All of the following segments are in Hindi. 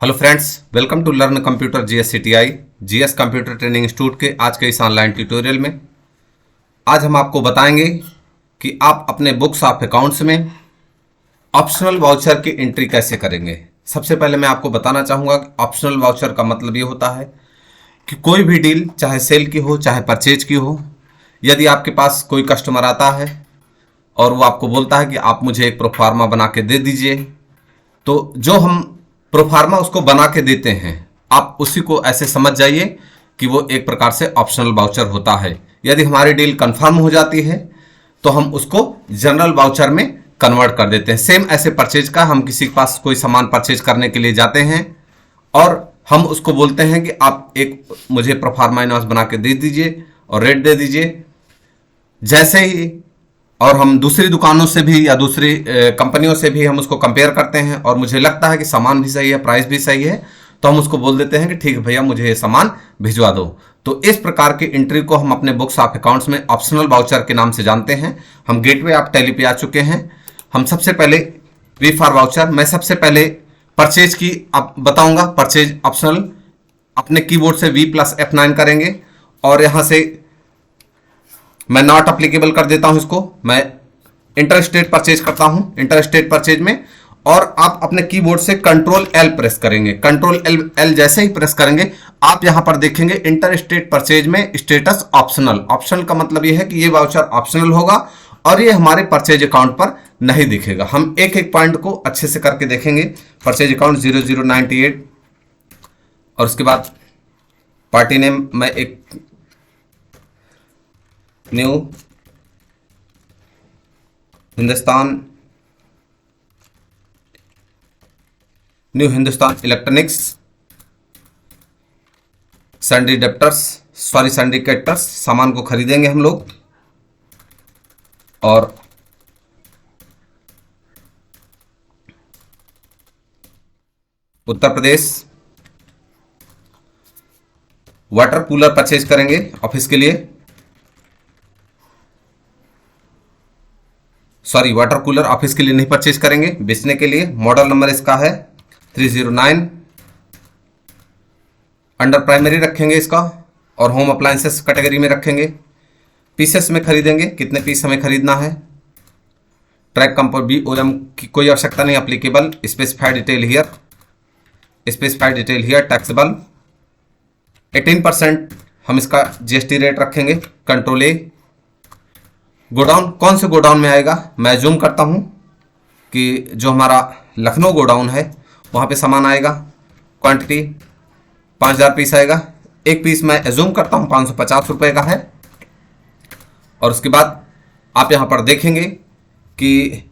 Hello friends, welcome to learn computer GS GS computer training institute के आज के इस ऑनलाइन ट्यूटोरियल में आज हम आपको बताएंगे कि आप अपने बुक्स ऑफ अकाउंट्स में ऑप्शनल वाउचर की एंट्री कैसे करेंगे। सबसे पहले मैं आपको बताना चाहूँगा कि ऑप्शनल वाउचर का मतलब ये होता है कि कोई भी डील चाहे सेल की हो चाहे परचेज की हो, यदि आपके पास कोई कस्टमर आता है और वो आपको बोलता है कि आप मुझे एक प्रोफार्मा बना के दे दीजिए, तो जो हम प्रोफार्मा उसको बना के देते हैं आप उसी को ऐसे समझ जाइए कि वो एक प्रकार से ऑप्शनल वाउचर होता है। यदि हमारी डील कंफर्म हो जाती है तो हम उसको जनरल वाउचर में कन्वर्ट कर देते हैं। सेम ऐसे परचेज का, हम किसी के पास कोई सामान परचेज करने के लिए जाते हैं और हम उसको बोलते हैं कि आप एक मुझे प्रोफार्मा इनवॉइस बना के दे दीजिए और रेट दे दीजिए। जैसे ही और हम दूसरी दुकानों से भी या दूसरी कंपनियों से भी हम उसको कंपेयर करते हैं और मुझे लगता है कि सामान भी सही है, प्राइस भी सही है, तो हम उसको बोल देते हैं कि ठीक है भैया, मुझे ये सामान भिजवा दो। तो इस प्रकार की एंट्री को हम अपने बुक्स ऑफ अकाउंट्स में ऑप्शनल वाउचर के नाम से जानते हैं। हम गेटवे ऑफ टैली पे आ चुके हैं। हम सबसे पहले वी फॉर वाउचर, मैं सबसे पहले परचेज की अब बताऊंगा। परचेज ऑप्शनल, अपने कीबोर्ड से V+F9 करेंगे और यहां से मैं नॉट अप्लीकेबल कर देता हूं इसको। मैं इंटर स्टेट परचेज करता हूं, इंटर स्टेट परचेज में, और आप अपने कीबोर्ड से Ctrl L प्रेस करेंगे। Ctrl L जैसे ही प्रेस करेंगे आप यहां पर देखेंगे इंटर स्टेट परचेज में स्टेटस ऑप्शनल। ऑप्शनल का मतलब यह है कि ये वाउचर ऑप्शनल होगा और ये हमारे परचेज अकाउंट पर नहीं दिखेगा। हम एक एक पॉइंट को अच्छे से करके देखेंगे। परचेज अकाउंट 0098 और उसके बाद पार्टी नेम मैं एक new Hindustan electronics sundry debtors, sorry sundry creditors, सामान को खरीदेंगे हम लोग। और Uttar Pradesh water cooler purchase करेंगे ऑफिस के लिए। सॉरी, वाटर कूलर ऑफिस के लिए नहीं परचेज करेंगे, बेचने के लिए। मॉडल नंबर इसका है 309। अंडर प्राइमरी रखेंगे इसका और होम अप्लायंसेस कैटेगरी में रखेंगे। पीसेस में खरीदेंगे, कितने पीस हमें खरीदना है। ट्रैक कंपोज BOM की कोई आवश्यकता नहीं, applicable. Specified detail here, specified detail here, taxable. 18% हम इसका GST रेट रखेंगे। Ctrl A। गोडाउन कौन से गोडाउन में आएगा, मैं जूम करता हूं कि जो हमारा लखनऊ गोडाउन है वहां पे सामान आएगा। क्वांटिटी 5000 पीस आएगा। एक पीस मैं एज्यूम करता हूं 550 रुपए का है। और उसके बाद आप यहां पर देखेंगे कि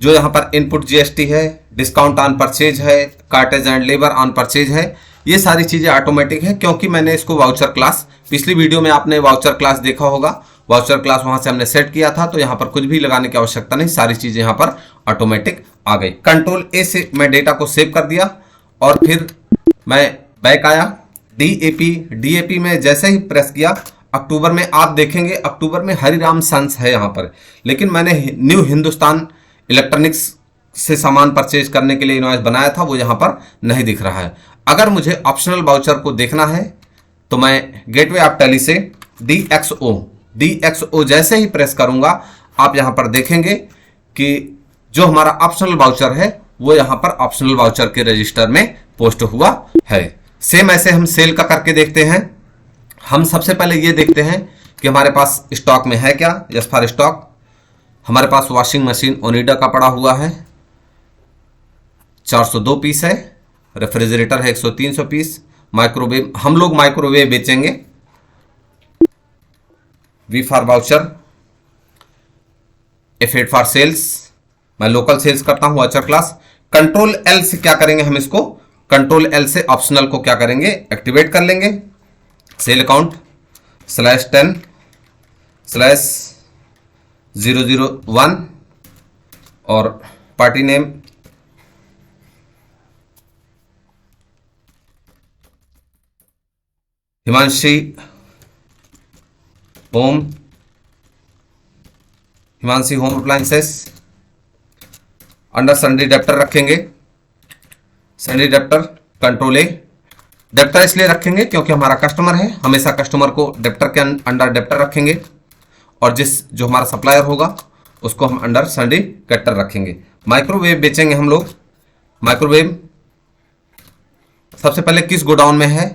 जो यहां पर इनपुट GST है, डिस्काउंट ऑन परचेज है, cartage and labour on purchase है, ये सारी चीजें ऑटोमेटिक है क्योंकि मैंने इसको वाउचर क्लास, पिछली वीडियो में आपने वाउचर क्लास देखा होगा, वाउचर क्लास वहां से हमने सेट किया था, तो यहां पर कुछ भी लगाने की आवश्यकता नहीं, सारी चीजें यहां पर ऑटोमेटिक आ गई। Ctrl A से मैं डेटा को सेव कर दिया और फिर मैं बैक आया। DAP में जैसे ही प्रेस किया, अक्टूबर में आप देखेंगे, अक्टूबर में हरिराम सन्स है यहां पर, लेकिन मैंने न्यू हिंदुस्तान इलेक्ट्रॉनिक्स से सामान परचेज करने के लिए इनवॉइस बनाया था, वो यहां पर नहीं दिख रहा है। अगर मुझे ऑप्शनल वाउचर को देखना है तो मैं गेटवे ऑफ टैली से DXO जैसे ही प्रेस करूंगा आप यहां पर देखेंगे कि जो हमारा ऑप्शनल वाउचर है वो यहां पर ऑप्शनल वाउचर के रजिस्टर में पोस्ट हुआ है। सेम ऐसे हम सेल का करके देखते हैं। हम सबसे पहले ये देखते हैं कि हमारे पास स्टॉक में है क्या। यस फॉर स्टॉक, हमारे पास वॉशिंग मशीन ओनिडा का पड़ा हुआ है, 402 पीस है। रेफ्रिजरेटर है 100-300 पीस। माइक्रोवेव, हम लोग माइक्रोवेव बेचेंगे। V for voucher, F8 for sales, मैं लोकल सेल्स करता हूं, वाउचर क्लास। Ctrl L से क्या करेंगे हम इसको, Ctrl L से ऑप्शनल को क्या करेंगे, एक्टिवेट कर लेंगे। सेल अकाउंट /10/001 और party name Himanshi home appliances. Under sundry debtor रखेंगे। Sundry debtor control A. Debtor इसलिए रखेंगे क्योंकि हमारा कस्टमर है, हमेशा कस्टमर को डेप्टर के अंडर डेप्टर रखेंगे, और जो हमारा सप्लायर होगा उसको हम अंडर सन्डी क्रेडिटर रखेंगे। माइक्रोवेव बेचेंगे हम लोग। माइक्रोवेव सबसे पहले किस गोडाउन में है?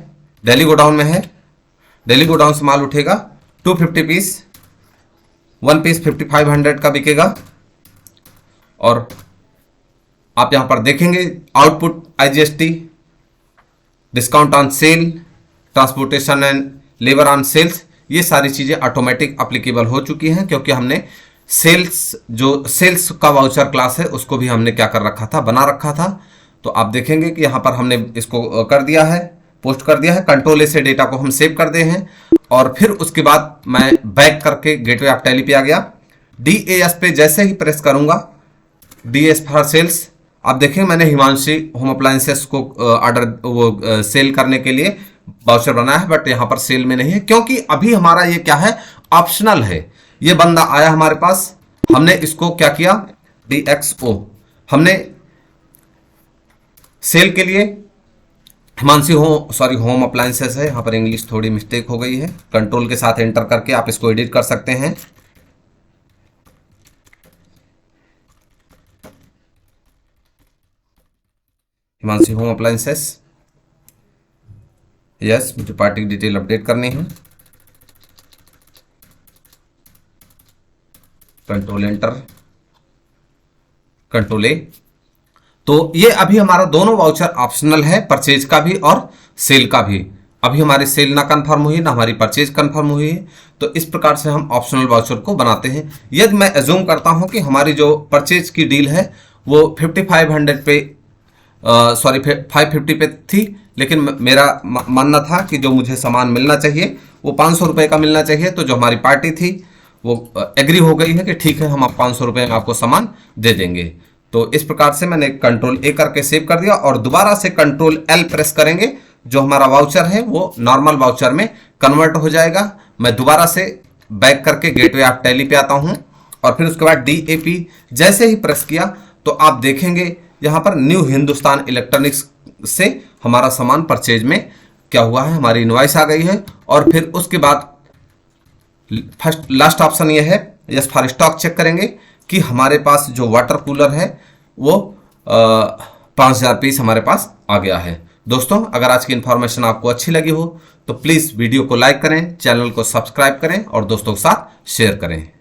दिल्ली गोडाउन में है। दिल्ली गोडाउन से माल उठेगा 250 पीस, 1 पीस 5500 का बिकेगा। और आप यहां पर देखेंगे output IGST, discount on sale, transportation and labour on sales, ये सारी चीजें ऑटोमेटिक अप्लीकेबल हो चुकी हैं, क्योंकि हमने सेल्स का वाउचर क्लास है उसको भी हमने क्या कर रखा था, बना रखा था। तो आप देखेंगे कि यहां पर हमने इसको कर दिया है, पोस्ट कर दिया है। कंट्रोल ए से डेटा को हम सेव कर दे हैं, और फिर उसके बाद मैं बैक करके गेटवे ऑफ टैली पे आ गया। DAS पे जैसे ही प्रेस करूंगा, DAS फॉर सेल्स, आप देखेंगे मैंने हिमांशी होम अप्लायंसेस को ऑर्डर सेल करने के लिए वाउचर बनाया है, बट यहां पर सेल में नहीं है, क्योंकि अभी हमारा ये क्या है, ऑप्शनल है। ये बंदा आया हमारे पास, हमने इसको क्या किया, DXO हमने सेल के लिए हिमांशी होम अप्लायंसेस है, यहां पर इंग्लिश थोड़ी मिस्टेक हो गई है। कंट्रोल के साथ एंटर करके आप इसको एडिट कर सकते हैं। हिमांशी होम अप्लायंसेस, यस, मुझे पार्टी डिटेल अपडेट करनी है। कंट्रोल एंटर, कंट्रोल ए। तो ये अभी हमारा दोनों वाउचर ऑप्शनल है, परचेज का भी और सेल का भी। अभी हमारी सेल ना कंफर्म हुई, ना हमारी परचेज कंफर्म हुई है, तो इस प्रकार से हम ऑप्शनल वाउचर को बनाते हैं। यदि मैं एज्यूम करता हूं कि हमारी जो परचेज की डील है वो 5500 पे 550 पे थी, लेकिन मेरा मानना था कि जो मुझे सामान मिलना चाहिए वो 500 रुपये का मिलना चाहिए। तो जो हमारी पार्टी थी वो एग्री हो गई है कि ठीक है, हम आप 500 रुपये में आपको सामान दे देंगे। तो इस प्रकार से मैंने कंट्रोल ए करके सेव कर दिया, और दोबारा से कंट्रोल एल प्रेस करेंगे, जो हमारा वाउचर है वो नॉर्मल वाउचर में कन्वर्ट हो जाएगा। मैं दोबारा से बैक करके गेटवे ऑफ टैली पे आता हूं, और फिर उसके बाद DAP जैसे ही प्रेस किया तो आप देखेंगे यहां पर न्यू हिंदुस्तान इलेक्ट्रॉनिक्स से हमारा सामान परचेज में क्या हुआ है, हमारी इनवॉइस आ गई है। और फिर उसके बाद लास्ट ऑप्शन ये है, यस फॉर स्टॉक चेक करेंगे कि हमारे पास जो वाटर कूलर है वो 5000 पीस हमारे पास आ गया है। दोस्तों, अगर आज की इन्फॉर्मेशन आपको अच्छी लगी हो तो प्लीज़ वीडियो को लाइक करें, चैनल को सब्सक्राइब करें और दोस्तों के साथ शेयर करें।